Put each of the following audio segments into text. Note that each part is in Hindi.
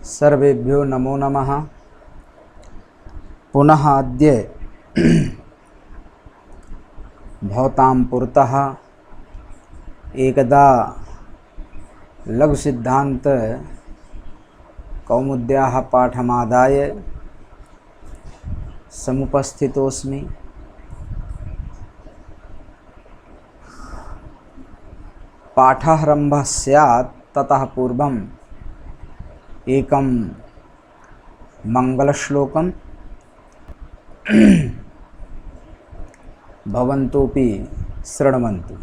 सर्वेभ्यो नमो नमः। पुनः अद्य भवतां पुरतः एकदा लघुसिद्धान्त कौमुद्याः पाठमादाय समुपस्थितोऽस्मि। पाठारम्भः स्यात् ततः पूर्वम् एकं मङ्गलश्लोकं भवन्तोऽपि शृण्वन्तु।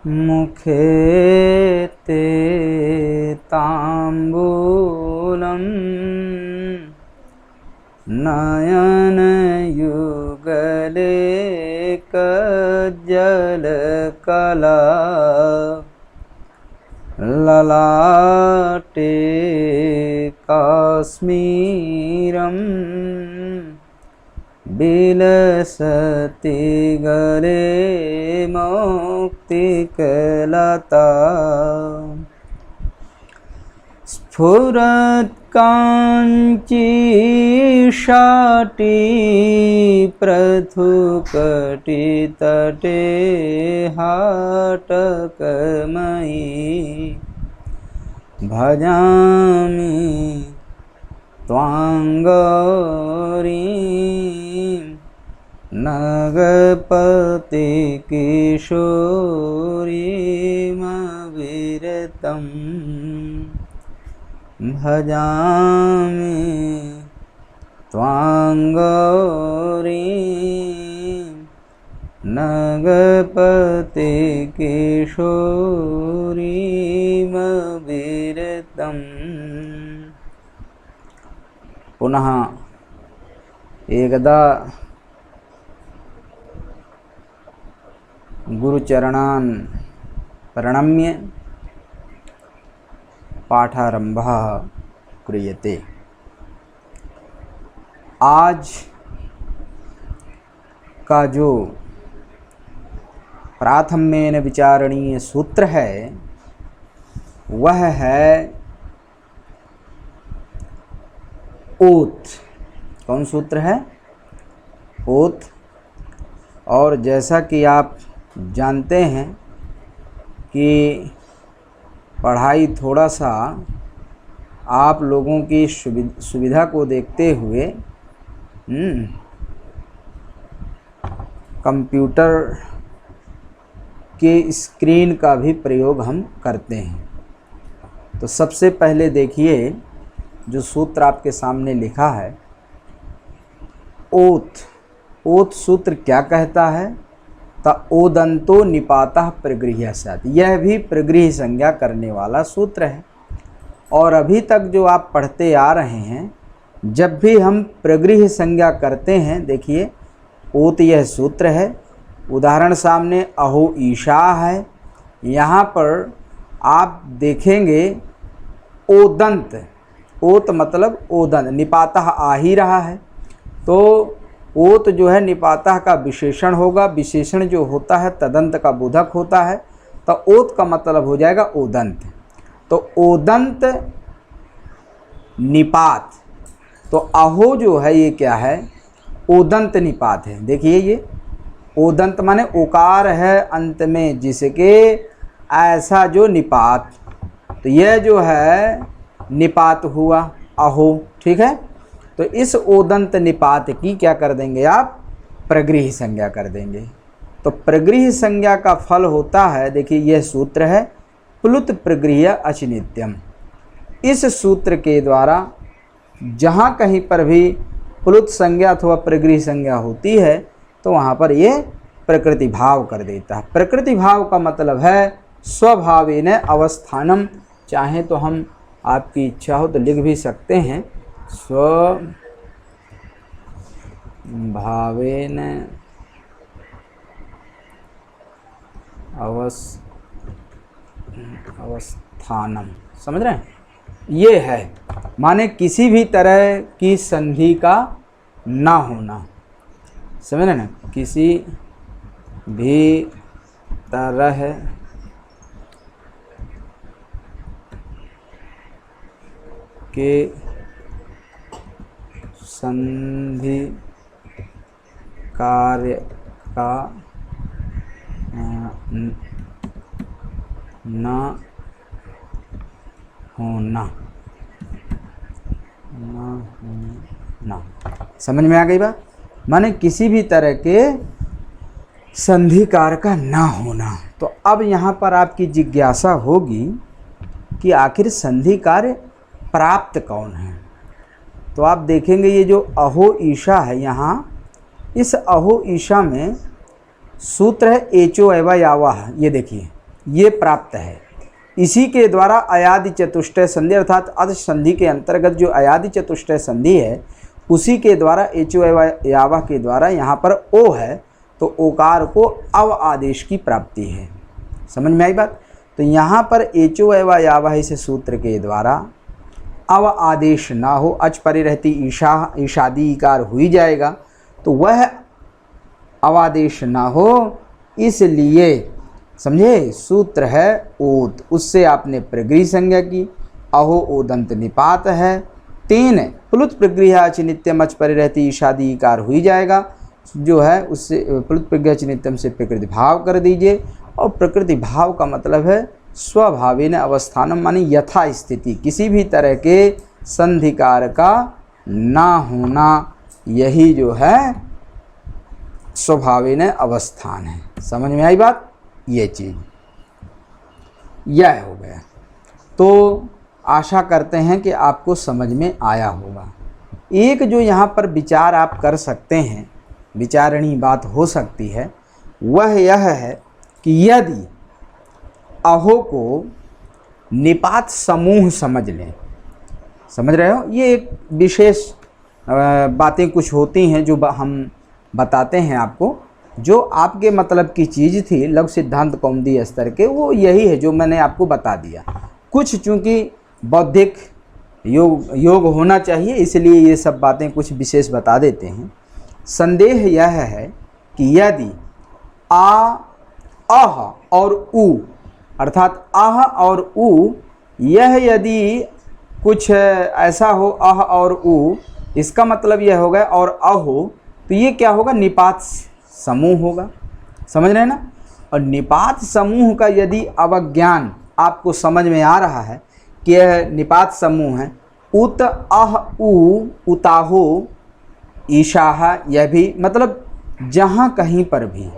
मुखे ते ताम्बूलं नयनयुगले कज्जलकला ललाटे काश्मीरं विलसति गले मौक्तिकलता स्फुरत् काञ्ची शाटी पृथुकटितटे हाटकमयी भजामि त्वां गौरीं नगपति किशोरीमविरतं भजामि त्वां गौरीं नगपति किशोरीमविरतं। पुनः एकदा गुरुचरणान् प्रणम्य पाठारम्भः क्रियते। आज का जो प्राथम्येन विचारणीय सूत्र है वह है ओत। कौन सूत्र है? ओत। और जैसा कि आप जानते हैं कि पढ़ाई थोड़ा सा आप लोगों की सुविधा को देखते हुए कंप्यूटर के स्क्रीन का भी प्रयोग हम करते हैं। तो सबसे पहले देखिए जो सूत्र आपके सामने लिखा है, ओत। ओत सूत्र क्या कहता है? त ओदंतो निपातः प्रगृह्य स्यात्। यह भी प्रगृह्य संज्ञा करने वाला सूत्र है। और अभी तक जो आप पढ़ते आ रहे हैं, जब भी हम प्रगृह्य संज्ञा करते हैं, देखिए ओत यह सूत्र है। उदाहरण सामने अहो ईशा है। यहाँ पर आप देखेंगे ओदंत। ओत मतलब ओदंत, निपातः आ ही रहा है। तो ओत जो है निपातः का विशेषण होगा। विशेषण जो होता है तदंत का बोधक होता है। तो ओत का मतलब हो जाएगा ओदंत। तो ओदंत निपात। तो अहो जो है ये क्या है? ओदंत निपात है। देखिए ये ओदंत माने ओकार है अंत में जिसके ऐसा जो निपात। तो यह जो है निपात हुआ अहो। ठीक है। तो इस ओदंत निपात की क्या कर देंगे आप? प्रगृह्य संज्ञा कर देंगे। तो प्रगृह्य संज्ञा का फल होता है, देखिए यह सूत्र है प्लुत प्रगृह्य अचिनित्यम। इस सूत्र के द्वारा जहाँ कहीं पर भी प्लुत संज्ञा अथवा प्रगृह्य संज्ञा होती है तो वहाँ पर ये प्रकृति भाव कर देता है। प्रकृति भाव का मतलब है स्वभावेन अवस्थानम। चाहे तो हम आपकी इच्छा हो तो लिख भी सकते हैं स्वभावेन अवस्थानम। समझ रहे हैं? ये है माने किसी भी तरह की संधि का ना होना। समझ रहे ना? किसी भी तरह के संधि कार्य का न होना, समझ में आ गई बात। माने किसी भी तरह के संधि कार्य का ना होना। तो अब यहाँ पर आपकी जिज्ञासा होगी कि आखिर संधि कार्य प्राप्त कौन है। तो आप देखेंगे ये जो अहो ईशा है, यहाँ इस अहो ईशा में सूत्र है एचो एवा यावा, ये देखिए ये प्राप्त है। इसी के द्वारा अयादि चतुष्टय संधि अर्थात अध संधि के अंतर्गत जो अयादि चतुष्टय संधि है उसी के द्वारा एचो एवा यावा के द्वारा यहाँ पर ओ है, तो ओकार को अव आदेश की प्राप्ति है। समझ में आई बात। तो यहाँ पर एचो एवा यावा इस सूत्र के द्वारा अव आदेश ना हो, अच परे रहती ईशा ईशादी इकार हुई जाएगा, तो वह अवादेश ना हो, इसलिए समझे सूत्र है ओत, उससे आपने प्रगृह संज्ञा की। अहो ओदंत निपात है, तेन प्लुत प्रगृह नित्यम अच परे रहती ईशादी इकार हुई जाएगा, जो है उससे प्लुत प्रगृह नित्यम से प्रकृति भाव कर दीजिए। और प्रकृति भाव का मतलब है स्वभावेन अवस्थानम, मानी यथा स्थिति, किसी भी तरह के संधिकार का ना होना, यही जो है स्वभावेन अवस्थान है। समझ में आई बात। ये चीज़ यह हो गया। तो आशा करते हैं कि आपको समझ में आया होगा। एक जो यहाँ पर विचार आप कर सकते हैं, विचारणीय बात हो सकती है, वह यह है कि यदि अहो को निपात समूह समझ लें, समझ रहे हो, ये एक विशेष बातें कुछ होती हैं जो हम बताते हैं आपको। जो आपके मतलब की चीज़ थी लघु सिद्धांत कौमुदी स्तर के, वो यही है जो मैंने आपको बता दिया। कुछ चूँकि बौद्धिक योग होना चाहिए, इसलिए ये सब बातें कुछ विशेष बता देते हैं। संदेह यह है कि यदि आ, अह और उ, अर्थात आह और उ, यह यदि कुछ ऐसा हो, अह और उ, इसका मतलब यह होगा और अहो, तो ये क्या होगा, निपात समूह होगा। समझ रहे हैं ना। और निपात समूह का यदि अवज्ञान आपको समझ में आ रहा है कि यह निपात समूह है, उत अह उ उताहो ईशाह, यह भी मतलब जहाँ कहीं पर भी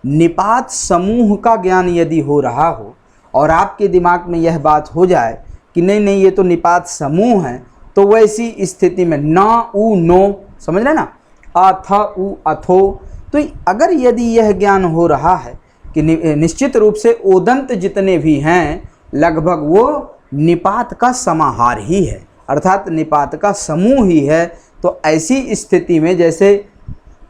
निपात समूह का ज्ञान यदि हो रहा हो और आपके दिमाग में यह बात हो जाए कि नहीं नहीं ये तो निपात समूह है, तो वैसी स्थिति में ना उ नो, समझ रहे ना, अथ उ अथो, तो अगर यदि यह ज्ञान हो रहा है कि निश्चित रूप से ओदंत जितने भी हैं लगभग वो निपात का समाहार ही है, अर्थात निपात का समूह ही है, तो ऐसी स्थिति में जैसे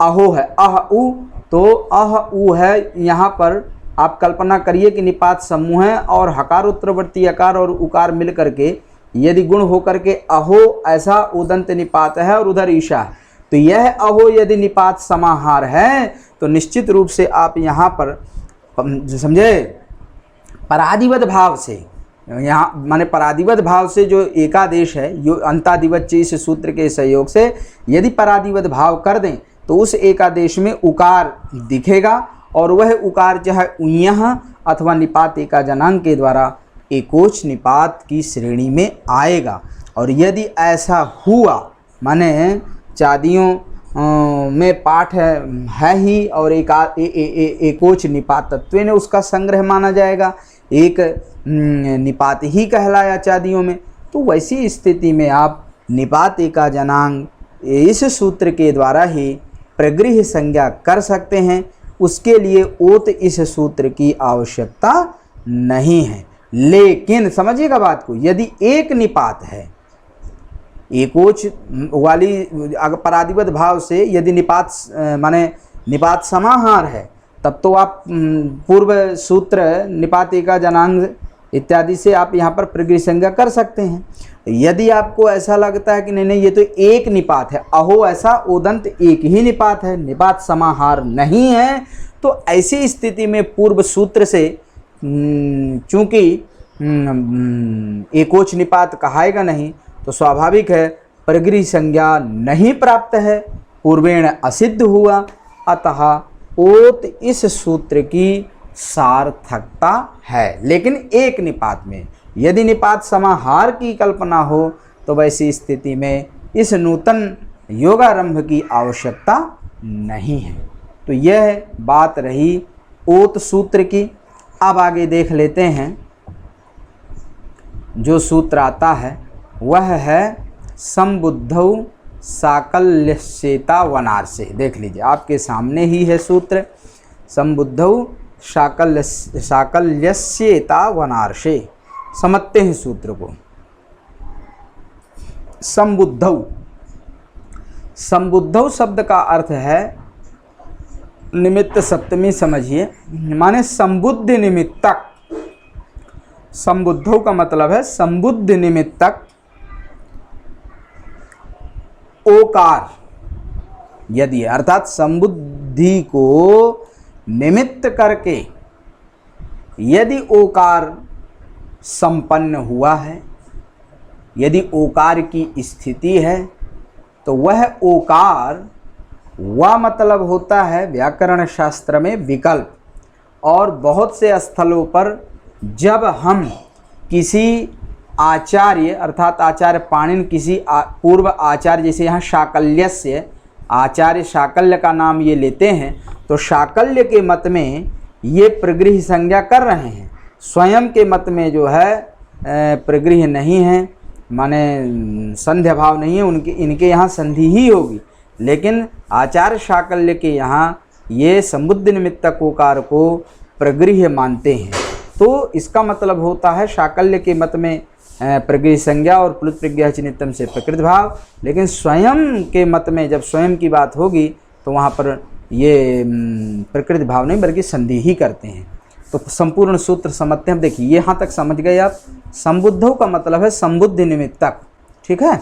अहो है अह उ, तो अह उ है, यहाँ पर आप कल्पना करिए कि निपात समूह है और हकार उत्तरवर्ती अकार और उकार मिल करके यदि गुण होकर के अहो ऐसा उदंत निपात है और उधर ईशा है, तो यह अहो यदि निपात समाहार है तो निश्चित रूप से आप यहाँ पर समझे परादिवत भाव से, यहाँ माने परादिवत भाव से जो एकादेश है यो अंतादिवत इस सूत्र के सहयोग से यदि परादिवत भाव कर दें तो उस एकादेश में उकार दिखेगा और वह उकार चाहे उय्यः अथवा निपात एका जनांग के द्वारा एकोच निपात की श्रेणी में आएगा। और यदि ऐसा हुआ माने चादियों में पाठ है ही और एकोच निपात तत्व ने उसका संग्रह माना जाएगा, एक निपात ही कहलाया चादियों में, तो वैसी स्थिति में आप निपात एका जनांग इस सूत्र के द्वारा ही प्रगृह संज्ञा कर सकते हैं। उसके लिए ओत इस सूत्र की आवश्यकता नहीं है। लेकिन समझिएगा बात को, यदि एक निपात है एकोच वाली अगर परादिवत भाव से यदि निपात माने निपात समाहार है तब तो आप पूर्व सूत्र निपात एका जनांग इत्यादि से आप यहाँ पर प्रगृह संज्ञा कर सकते हैं। यदि आपको ऐसा लगता है कि नहीं नहीं ये तो एक निपात है, अहो ऐसा ओदंत एक ही निपात है, निपात समाहार नहीं है, तो ऐसी स्थिति में पूर्व सूत्र से चूँकि एकोच निपात कहाएगा नहीं, तो स्वाभाविक है प्रगृह्य संज्ञा नहीं प्राप्त है, पूर्वेण असिद्ध हुआ, अतः ओत इस सूत्र की सार्थकता है। लेकिन एक निपात में, यदि निपात समाहार की कल्पना हो तो वैसी स्थिति में इस नूतन योगारंभ की आवश्यकता नहीं है। तो यह बात रही ओत सूत्र की। अब आगे देख लेते हैं, जो सूत्र आता है वह है संबुद्धौ साकल्यस्येता वनार्षे। देख लीजिए, आपके सामने ही है सूत्र, संबुद्धौ साकल्यस्येता वनार्षे। समझते हैं सूत्र को। संबुद्धौ, संबुद्धौ शब्द का अर्थ है निमित्त सप्तमी, समझिए, माने संबुद्ध निमित्तक। संबुद्धौ का मतलब है संबुद्ध निमित्तक ओकार। यदि, अर्थात संबुद्धि को निमित्त करके यदि ओकार संपन्न हुआ है, यदि ओकार की स्थिति है, तो वह ओकार, वह मतलब होता है व्याकरण शास्त्र में विकल्प। और बहुत से स्थलों पर जब हम किसी आचार्य, अर्थात आचार्य पाणिनि, किसी पूर्व आचार्य, जैसे यहाँ शाकल्यस्य, आचार्य शाकल्य का नाम ये लेते हैं, तो शाकल्य के मत में ये प्रगृह्य संज्ञा कर रहे हैं। स्वयं के मत में जो है प्रगृह्य नहीं है, माने संध्या भाव नहीं है, इनके यहाँ संधि ही होगी। लेकिन आचार्य शाकल्य के यहाँ ये संबुद्ध निमित्तक ओकार को प्रगृह्य मानते हैं। तो इसका मतलब होता है शाकल्य के मत में प्रगृह्य संज्ञा और प्लुत प्रज्ञा चिनितम से प्रकृत भाव, लेकिन स्वयं के मत में जब स्वयं की बात होगी तो वहाँ पर ये प्रकृत भाव नहीं बल्कि संधि ही करते हैं। तो संपूर्ण सूत्र समझते हैं। देखिए, यहाँ तक समझ गए आप। संबुद्धौ का मतलब है संबुद्ध निमित्तक, ठीक है।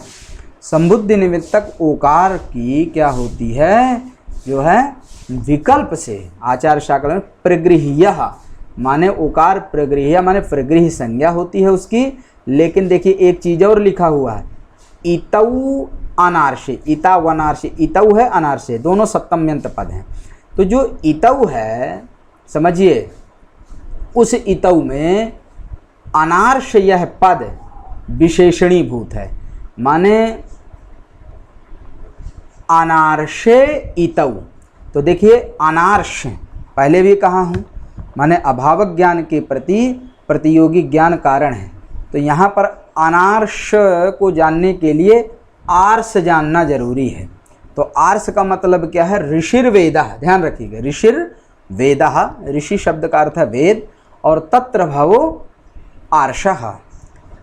संबुद्ध निमित्तक ओकार की क्या होती है, जो है विकल्प से, आचार्य शाकल में प्रगृह्य माने ओकार, प्रगृह्य माने प्रगृह्य संज्ञा होती है उसकी। लेकिन देखिए एक चीज़ और लिखा हुआ है, इतौ अनार्षे, इता वनार्षे, इतौ है अनार्षे, दोनों सप्तम्यंत पद हैं। तो जो इतौ है, समझिए, उस इतौ में अनार्ष यह पद विशेषणीभूत है, माने अनार्षे इतौ। तो देखिए अनार्ष पहले भी कहा हूँ, माने अभावक ज्ञान के प्रति प्रतियोगी ज्ञान कारण है। तो यहाँ पर अनार्ष को जानने के लिए आर्ष जानना जरूरी है। तो आर्ष का मतलब क्या है, ऋषिर वेदः, ध्यान रखिएगा, ऋषिर वेदः, ऋषि शब्द का अर्थ है वेद, और तत्र भवो आर्षः,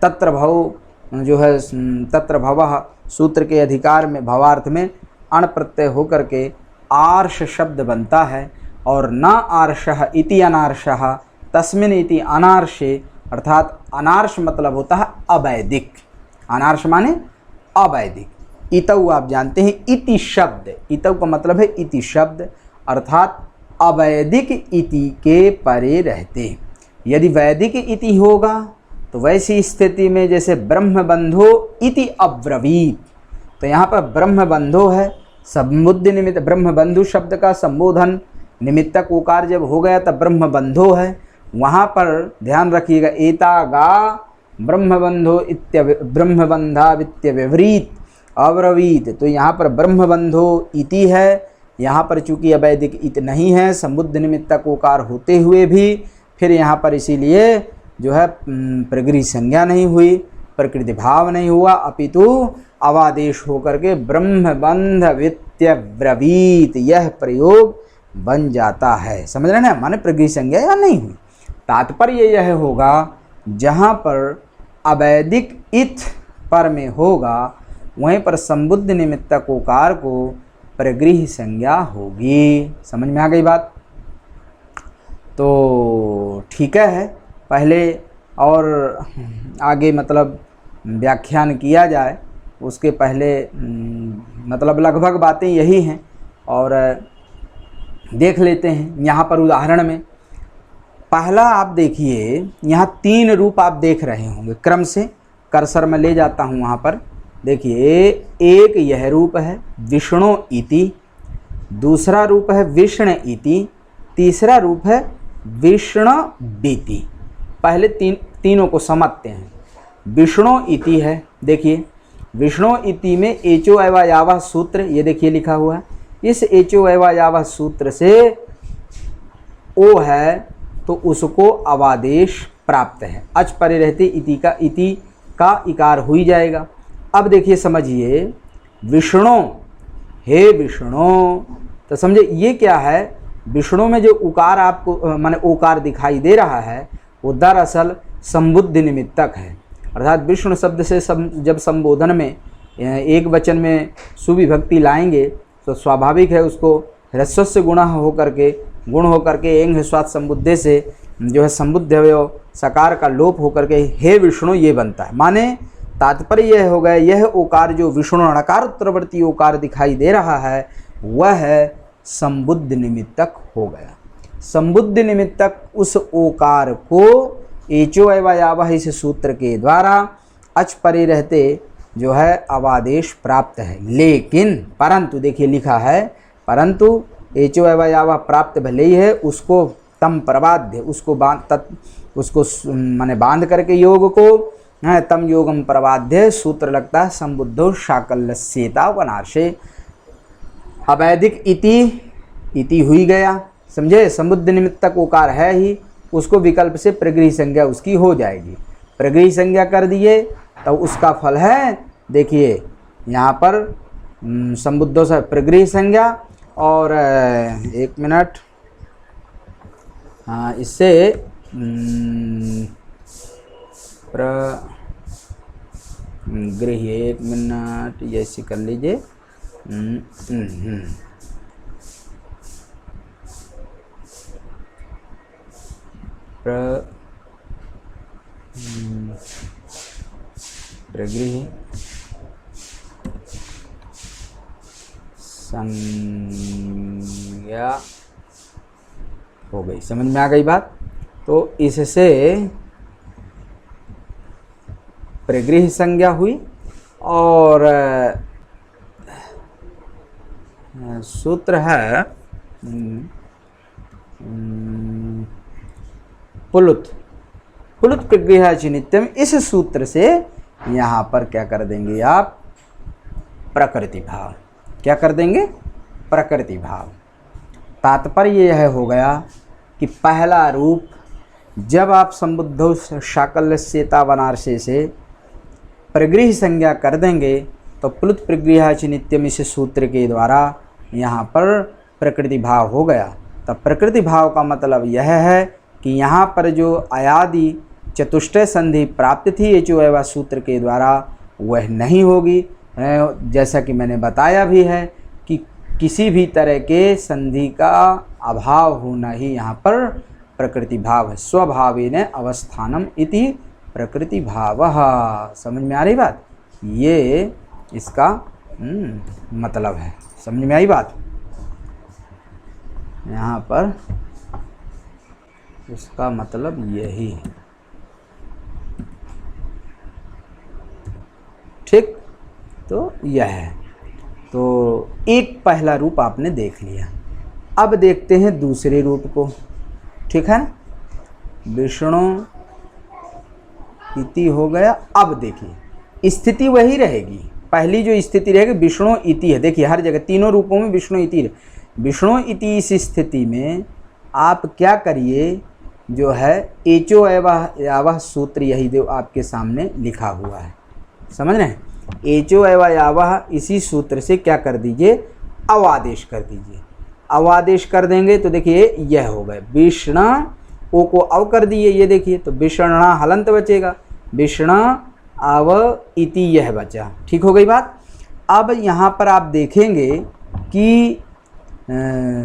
तत्र भवो जो है, तत्र भवः सूत्र के अधिकार में भवार्थ में अण प्रत्यय होकर के आर्ष शब्द बनता है। और न आर्षः इति अनार्षः तस्मिन् इति अनार्षे, अर्थात अनार्ष मतलब होता है अवैदिक, अनार्ष माने अवैदिक। इतौ आप जानते हैं इति शब्द, इतौ का मतलब है इति शब्द, अर्थात अवैदिक इति के परे रहते। यदि वैदिक इति होगा तो वैसी स्थिति में जैसे ब्रह्मबंधो इति अब्रवीत, तो यहाँ पर ब्रह्मबंधो है, संबुद्ध निमित्त, ब्रह्मबंधु शब्द का संबोधन निमित्तक ओकार जब हो गया तब ब्रह्मबंधो है। वहाँ पर ध्यान रखिएगा, एता गा ब्रह्मबंधो इत्य ब्रह्मबंधा वित्य विवरीत अब्रवीत, तो यहाँ पर ब्रह्मबंधो इति है। यहाँ पर चूंकि अवैदिक इत नहीं है, संबुद्ध निमित्तक ओकार होते हुए भी फिर यहाँ पर इसीलिए जो है प्रगृह्य संज्ञा नहीं हुई, प्रकृति भाव नहीं हुआ, अपितु अवादेश होकर के ब्रह्मबंध वित्य ब्रवीत यह प्रयोग बन जाता है। समझ रहे ना, माने प्रगृह्य संज्ञा या नहीं हुई। तात्पर्य यह होगा जहाँ पर अवैदिक इत पर में होगा वहीं पर संबुद्ध निमित्तक ओकार को प्रगृह्य संज्ञा होगी। समझ में आ गई बात? तो ठीक है, पहले और आगे मतलब व्याख्यान किया जाए उसके पहले मतलब लगभग बातें यही हैं और देख लेते हैं। यहाँ पर उदाहरण में पहला आप देखिए, यहाँ 3 रूप आप देख रहे होंगे क्रम से, कर्सर में ले जाता हूँ वहाँ पर। देखिए एक यह रूप है विष्णु इति, दूसरा रूप है विष्ण इति, तीसरा रूप है विष्ण बीति। पहले तीनों को समझते हैं। विष्णु इति है, देखिए विष्णु इति में एचो एवा यावा सूत्र, ये देखिए लिखा हुआ है। इस एचो एवा यावा सूत्र से ओ है तो उसको अवादेश प्राप्त है। अच परे रहते इति का इकार हो ही जाएगा। अब देखिए समझिए विष्णु, हे विष्णु, तो समझे ये क्या है, विष्णु में जो उकार आपको माने ओकार दिखाई दे रहा है वो दरअसल संबुद्धि निमित्तक है। अर्थात विष्णु शब्द से जब संबोधन में एक वचन में सुविभक्ति लाएंगे तो स्वाभाविक है उसको ह्रस्व से गुण होकर के एंग स्वाद संबुद्धे से जो है संबुद्ध अवयव सकार का लोप होकर के हे विष्णु ये बनता है। माने तात्पर्य यह हो गया, यह ओकार जो विष्णु णकार उत्तरवर्ती ओकार दिखाई दे रहा है वह संबुद्ध निमित्तक हो गया। संबुद्ध निमित्तक उस ओकार को एचो एवा यावह इस सूत्र के द्वारा अच परे रहते जो है अवादेश प्राप्त है। लेकिन परंतु देखिए लिखा है परंतु एचो एवा यावह प्राप्त भले ही है, उसको तम प्रबाध्य, उसको माने बांध करके योग को तम योगम प्रबाध्य सूत्र लगता है संबुद्धो शाकल्यस्येता वनार्षे। अवैधिक इति हुई गया, समझे, संबुद्ध निमित्तक ओकार है ही, उसको विकल्प से प्रगृही संज्ञा उसकी हो जाएगी। प्रगृही संज्ञा कर दिए तो उसका फल है, देखिए यहाँ पर संबुद्धों से प्रगृही संज्ञा और एक मिनट, हाँ इससे प्रगृही, एक मिनट जैसे कर लीजिए, प्रगृही संज्ञा हो गई। समझ में आ गई बात। तो इससे प्रगृह संज्ञा हुई और सूत्र है पुलुत प्रगृह नित्यम। इस सूत्र से यहाँ पर क्या कर देंगे आप, प्रकृति भाव, क्या कर देंगे, प्रकृति भाव। तात्पर्य यह हो गया कि पहला रूप जब आप संबुद्धो शाकल्यस्येता वनार्षे से प्रगृह संज्ञा कर देंगे तो प्लुत प्रगृह नित्यम इस सूत्र के द्वारा यहाँ पर प्रकृति भाव हो गया। तब प्रकृति भाव का मतलब यह है कि यहाँ पर जो अयादि चतुष्टय संधि प्राप्त थी एचो एवा सूत्र के द्वारा वह नहीं होगी। जैसा कि मैंने बताया भी है कि किसी भी तरह के संधि का अभाव होना ही यहाँ पर प्रकृति भाव है। स्वभावेन अवस्थानम इति प्रकृति भाव। समझ में आ रही बात, ये इसका मतलब है। समझ में आई बात, यहाँ पर इसका मतलब यही है। ठीक, तो यह है। तो एक पहला रूप आपने देख लिया। अब देखते हैं दूसरे रूप को, ठीक है ना। विष्णु इति हो गया। अब देखिए स्थिति वही रहेगी, पहली जो स्थिति रहेगी विष्णु इति है। देखिए हर जगह तीनों रूपों में विष्णु इति, विष्णु इति इस स्थिति में आप क्या करिए, जो है एचो एवा सूत्र यही जो आपके सामने लिखा हुआ है, समझ रहे हैं। एचो एवा इसी सूत्र से क्या कर दीजिए, अवादेश कर दीजिए। अवादेश कर देंगे तो देखिए यह हो गए विष्णु, ओ को अव कर दिए, ये देखिए तो विष्णा हलंत बचेगा, विष्णु अव इति यह बचा। ठीक हो गई बात। अब यहाँ पर आप देखेंगे कि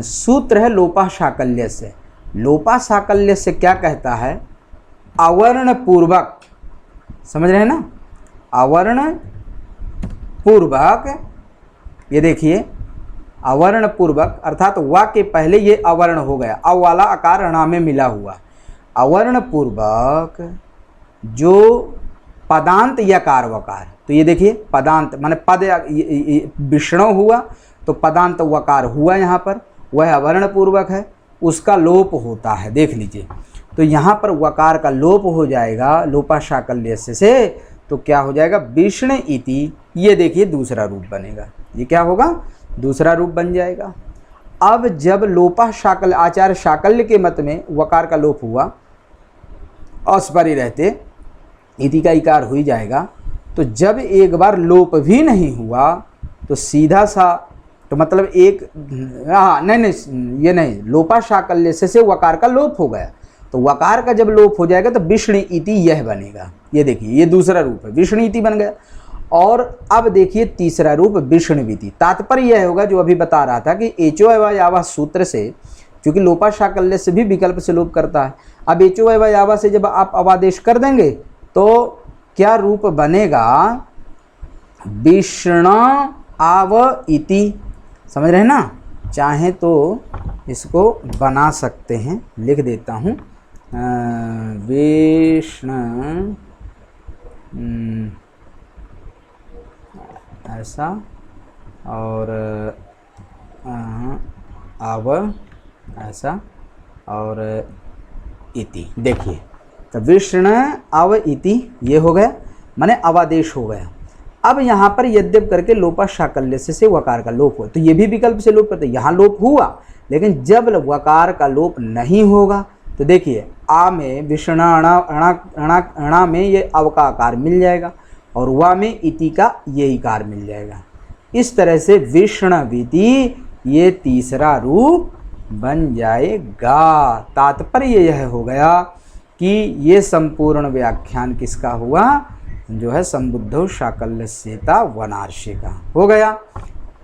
सूत्र है लोपा साकल्य से। लोपा साकल्य से क्या कहता है, अवर्ण पूर्वक, समझ रहे हैं ना, अवर्ण पूर्वक। ये देखिए अवर्ण पूर्वक अर्थात वा के पहले ये अवर्ण हो गया, अव वाला आकार णा में मिला हुआ। अवर्ण पूर्वक जो पदांत यकार वकार। तो ये देखिए पदांत माने पद विष्णु हुआ तो पदांत वकार हुआ, यहाँ पर वह अवर्ण पूर्वक है, उसका लोप होता है। देख लीजिए तो यहाँ पर वकार का लोप हो जाएगा लोपाशाकल्य से, तो क्या हो जाएगा विष्णु इति। ये देखिए दूसरा रूप बनेगा, ये क्या होगा दूसरा रूप बन जाएगा। अब जब लोपाशाकल्य आचार्य शाकल्य के मत में वकार का लोप हुआ अस्परि रहते इति का इकार हो ही जाएगा, तो जब एक बार लोप भी नहीं हुआ तो सीधा सा तो मतलब एक नहीं ये नहीं लोपाशाकल्य से वकार का लोप हो गया, तो वकार का जब लोप हो जाएगा तो विष्णु इति यह बनेगा। ये देखिए ये दूसरा रूप है विष्णु इति बन गया। और अब देखिए तीसरा रूप विष्णुविति। तात्पर्य यह होगा जो अभी बता रहा था कि एचो यावा सूत्र से, क्योंकि लोपाशाकल्य से भी विकल्प से लोप करता है। अब एचो यावा से जब आप अवादेश कर देंगे तो क्या रूप बनेगा विष्णु आव इति। समझ रहे हैं ना, चाहे तो इसको बना सकते हैं, लिख देता हूँ विष्णु ऐसा और आव ऐसा और इति। देखिए तो विष्णु आव इति ये हो गया माने अवादेश हो गया। अब यहाँ पर यद्यप करके लोपाशाकल्य से वकार का लोप हो, तो ये भी विकल्प से लोप करते, यहाँ लोप हुआ, लेकिन जब वकार का लोप नहीं होगा तो देखिए आ में विष्णु अणा में ये अव का आकार मिल जाएगा और वा में इति का ये इकार मिल जाएगा। इस तरह से विष्णुविति ये तीसरा रूप बन जाएगा। तात्पर्य यह हो गया कि ये संपूर्ण व्याख्यान किसका हुआ, जो है संबुद्धो शाकल्यस्येता वनार्षे का हो गया।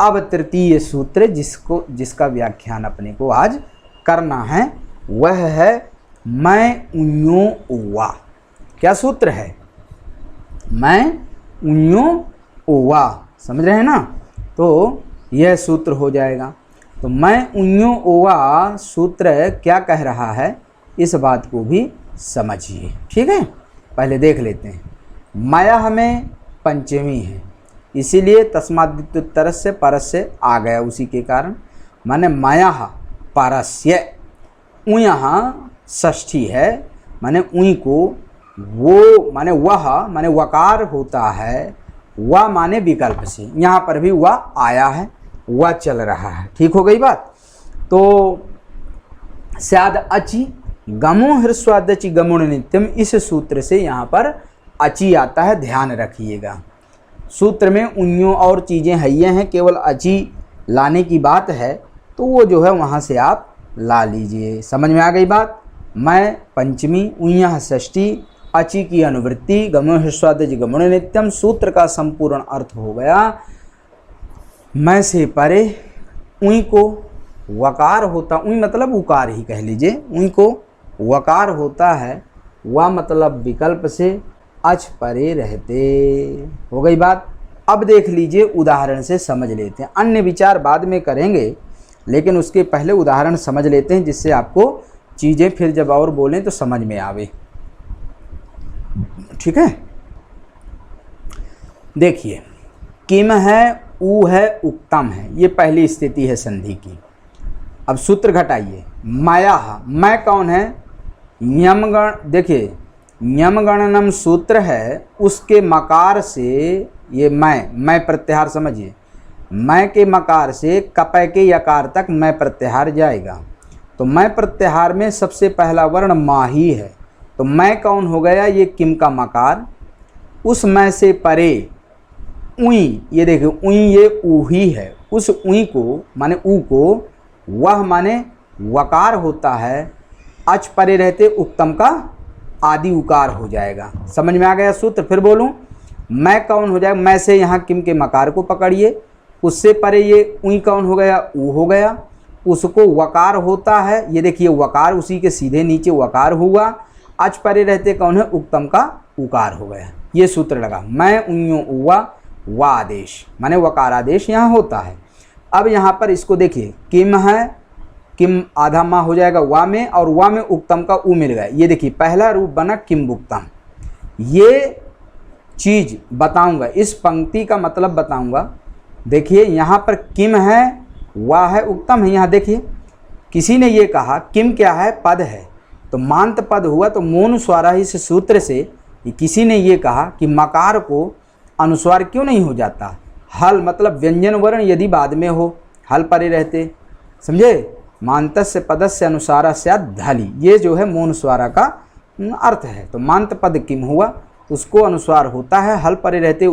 अब तृतीय सूत्र जिसका व्याख्यान अपने को आज करना है वह है मैं उन्यो ओवा। क्या सूत्र है, मैं उन्यो ओवा। समझ रहे हैं ना, तो यह सूत्र हो जाएगा। तो मैं उन्यो ओवा सूत्र क्या कह रहा है इस बात को भी समझिए, ठीक है। पहले देख लेते हैं। माया में पंचमी है, इसीलिए तस्मादित्युत्तर से परस्य आ गया, उसी के कारण माने माया परस्य। यहाँ षष्ठी है माने उई को, वो माने वह माने वकार होता है, वह माने विकल्प से, यहाँ पर भी वह आया है, वह चल रहा है। ठीक हो गई बात। तो स्याद अचि गमो हृस्वादचि गमुण नित्यम, इस सूत्र से यहाँ पर अचि आता है, ध्यान रखिएगा। सूत्र में उन्यों और चीज़ें हइये हैं, केवल अचि लाने की बात है, तो वो जो है वहाँ से आप ला लीजिए। समझ में आ गई बात। मैं पंचमी, उय्यः षष्ठी, अचि की अनुवृत्ति, गमो हृस्वादचि गमुण नित्यम। सूत्र का संपूर्ण अर्थ हो गया मैं से परे उई को वकार होता, उई मतलब उकार ही कह लीजिए, उई को वकार होता है, वह मतलब विकल्प से अच परे रहते। हो गई बात। अब देख लीजिए उदाहरण से समझ लेते हैं, अन्य विचार बाद में करेंगे, लेकिन उसके पहले उदाहरण समझ लेते हैं, जिससे आपको चीज़ें फिर जब और बोलें तो समझ में आवे। ठीक है, देखिए किम है, ऊ है, उक्तम है, ये पहली स्थिति है संधि की। अब सूत्र घटाइए। माया, मैं कौन है, यमगण। देखिए यमगणनम सूत्र है, उसके मकार से ये मैं प्रत्याहार समझिए, मैं के मकार से कपय के यकार तक मैं प्रत्याहार जाएगा। तो मैं प्रत्याहार में सबसे पहला वर्ण मा ही है, तो मैं कौन हो गया, ये किम का मकार। उस मैं से परे उई, ये देखिए उई ये ऊ ही है, उस उई को माने ऊ को, वह माने वकार होता है, अच परे रहते उत्तम का आदि उकार हो जाएगा। समझ में आ गया सूत्र। फिर बोलूं, मैं कौन हो जाएगा, मैं से यहाँ किम के मकार को पकड़िए, उससे परे ये उई कौन हो गया, ऊ हो गया, उसको वकार होता है, ये देखिए वकार, उसी के सीधे नीचे वकार हुआ, अच परे रहते कौन है, उत्तम का उकार हो गया। ये सूत्र लगा। मैं उन्यो उवा, वा आदेश माने वकार आदेश यहाँ होता है। अब यहाँ पर इसको देखिए, किम है, किम आधा माँ हो जाएगा वा में, और वा में उत्तम का ऊ मिल गया। ये देखिए पहला रूप बना किम उक्तम। ये चीज़ बताऊंगा, इस पंक्ति का मतलब बताऊंगा। देखिए यहाँ पर किम है, वा है, उक्तम है। यहाँ देखिए किसी ने ये कहा किम क्या है, पद है, तो मांत पद हुआ, तो मोनुस्वारा इस सूत्र से किसी ने ये कहा कि मकार को अनुस्वार क्यों नहीं हो जाता। हल मतलब व्यंजन वर्ण यदि बाद में हो, हल परे रहते, समझे। मांतस्य पदस्य अनुसारा स्यात् धली, ये जो है मोनुस्वारा का अर्थ है। तो मांत पद किम हुआ, उसको अनुस्वार होता है, हल परे रहते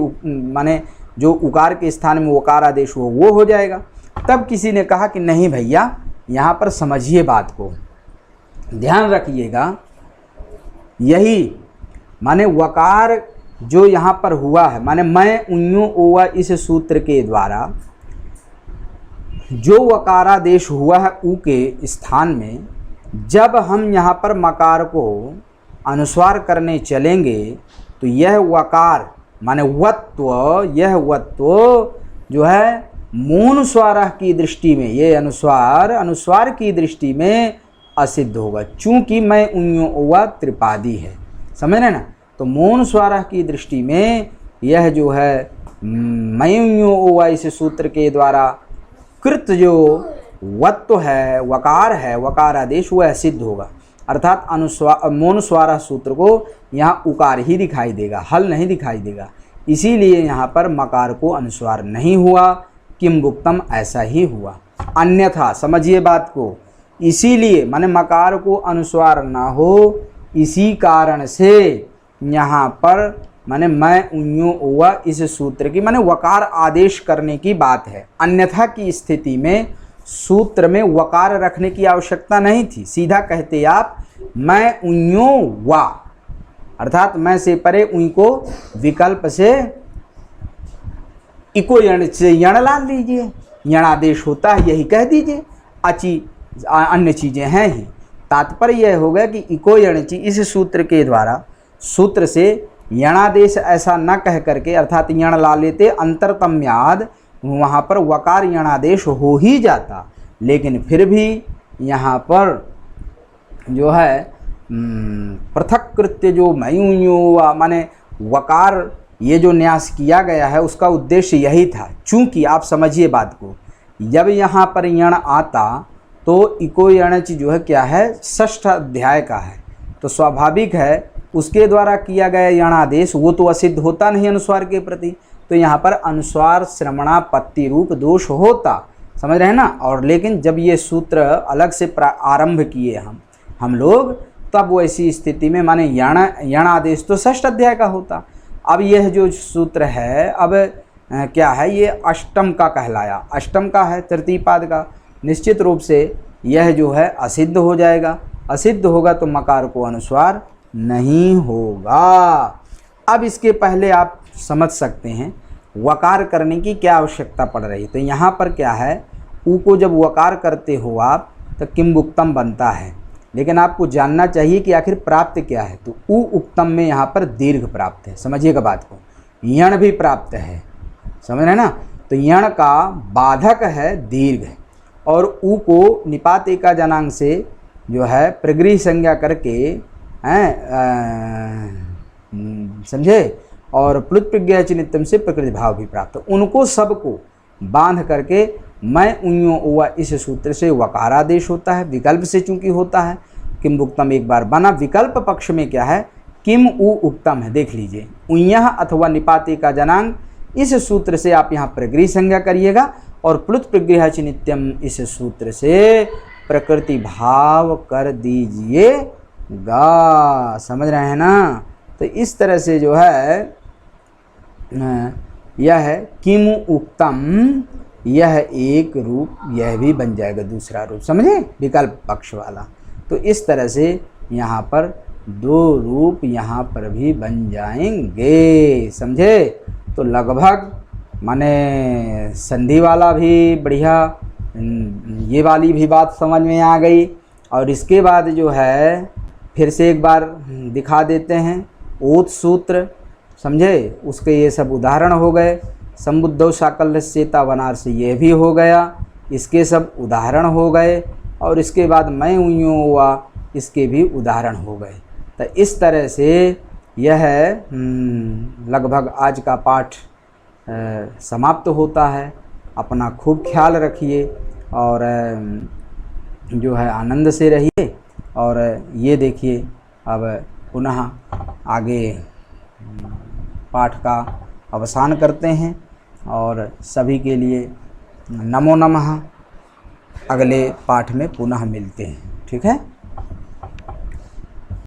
माने जो उकार के स्थान में वकार आदेश हो वो हो जाएगा। तब किसी ने कहा कि नहीं भैया, यहाँ पर समझिए बात को, ध्यान रखिएगा, यही माने वकार जो यहाँ पर हुआ है, माने मैं उन्यो ओवा, इस सूत्र के द्वारा जो वकारादेश हुआ है ऊ के स्थान में, जब हम यहाँ पर मकार को अनुस्वार करने चलेंगे तो यह वकार माने वत्व, यह वत्व जो है मोनुस्वार की दृष्टि में, ये अनुस्वार की दृष्टि में असिद्ध होगा, चूंकि मैं उन्यो ओवा त्रिपादी है, समझ रहे ना। तो मोनुस्वार की दृष्टि में यह जो है मैं उन्यो ओवा, इस सूत्र के द्वारा कृत जो वत्व है, वकार है, वकार आदेश, वह सिद्ध होगा। अर्थात मोनुस्वार सूत्र को यहाँ उकार ही दिखाई देगा, हल नहीं दिखाई देगा। इसीलिए यहाँ पर मकार को अनुस्वार नहीं हुआ, किम भुक्तम ऐसा ही हुआ। अन्यथा समझिए बात को, इसीलिए माने मकार को अनुस्वार ना हो, इसी कारण से यहाँ पर माने मैं उन्यो ओवा, इस सूत्र की माने वकार आदेश करने की बात है। अन्यथा की स्थिति में सूत्र में वकार रखने की आवश्यकता नहीं थी, सीधा कहते आप मैं उन्यो वा, अर्थात मैं से परे उनको विकल्प से इको यण से यण ला लीजिए, यणादेश होता है यही कह दीजिए, अची अन्य चीज़ें हैं ही। तात्पर्य यह होगा कि इको यणची, इस सूत्र के द्वारा सूत्र से यणादेश ऐसा न कह करके, अर्थात यण ला लेते अंतरतम्याद, वहाँ पर वकार यणादेश हो ही जाता, लेकिन फिर भी यहाँ पर जो है पृथक कृत्य जो मयूं माने वकार ये जो न्यास किया गया है उसका उद्देश्य यही था। चूँकि आप समझिए बात को, जब यहाँ पर यण आता तो इको यणच जो है क्या है, षष्ठ अध्याय का है, तो स्वाभाविक है उसके द्वारा किया गया यणादेश वो तो असिद्ध होता नहीं अनुस्वार के प्रति, तो यहाँ पर अनुस्वार श्रवणापत्ति रूप दोष होता, समझ रहे हैं ना। और लेकिन जब ये सूत्र अलग से आरंभ किए हम लोग, तब वैसी स्थिति में माने यणादेश तो षष्ठ अध्याय का होता। अब यह जो सूत्र है अब क्या है, ये अष्टम का कहलाया, अष्टम का है, तृतीय पाद का, निश्चित रूप से यह जो है असिद्ध हो जाएगा। असिद्ध होगा तो मकार को अनुस्वार नहीं होगा। अब इसके पहले आप समझ सकते हैं वकार करने की क्या आवश्यकता पड़ रही है। तो यहाँ पर क्या है, ऊ को जब वकार करते हो आप तो किम उक्तम बनता है, लेकिन आपको जानना चाहिए कि आखिर प्राप्त क्या है। तो ऊ उक्तम में यहाँ पर दीर्घ प्राप्त है, समझिएगा बात को, यण भी प्राप्त है, समझ रहे ना। तो यण का बाधक है दीर्घ, और ऊ को निपात एका जनांग से जो है प्रगृह संज्ञा करके समझे, और प्लुत प्रज्ञा चिनित्यम से प्रकृति भाव भी प्राप्त, उनको सबको बांध करके मैं उन्यो ओवा, इस सूत्र से वकारादेश होता है, विकल्प से चूंकि होता है। किम उक्तम एक बार बना, विकल्प पक्ष में क्या है, किम उ उक्तम है, देख लीजिए, उय्यः अथवा निपाते का जनांग, इस सूत्र से आप यहाँ प्रगृह संज्ञा करिएगा, और प्लुत प्रगृह चिनित्यम इस सूत्र से प्रकृति भाव कर दीजिएगा, समझ रहे हैं ना। तो इस तरह से जो है यह है किम उक्तम, यह एक रूप, यह भी बन जाएगा दूसरा रूप, समझे, विकल्प पक्ष वाला। तो इस तरह से यहाँ पर दो रूप यहाँ पर भी बन जाएंगे, समझे। तो लगभग माने संधि वाला भी बढ़िया, ये वाली भी बात समझ में आ गई। और इसके बाद जो है फिर से एक बार दिखा देते हैं ओत सूत्र, समझे, उसके ये सब उदाहरण हो गए। संबुद्धौ साकल्यस्येता वनार्स ये भी हो गया, इसके सब उदाहरण हो गए। और इसके बाद मैं उन्यो हुआ, इसके भी उदाहरण हो गए। तो इस तरह से यह लगभग आज का पाठ समाप्त होता है। अपना खूब ख्याल रखिए और जो है आनंद से रहिए। और ये देखिए अब पुनः आगे पाठ का अवसान करते हैं और सभी के लिए नमो नमः। अगले पाठ में पुनः मिलते हैं। ठीक है।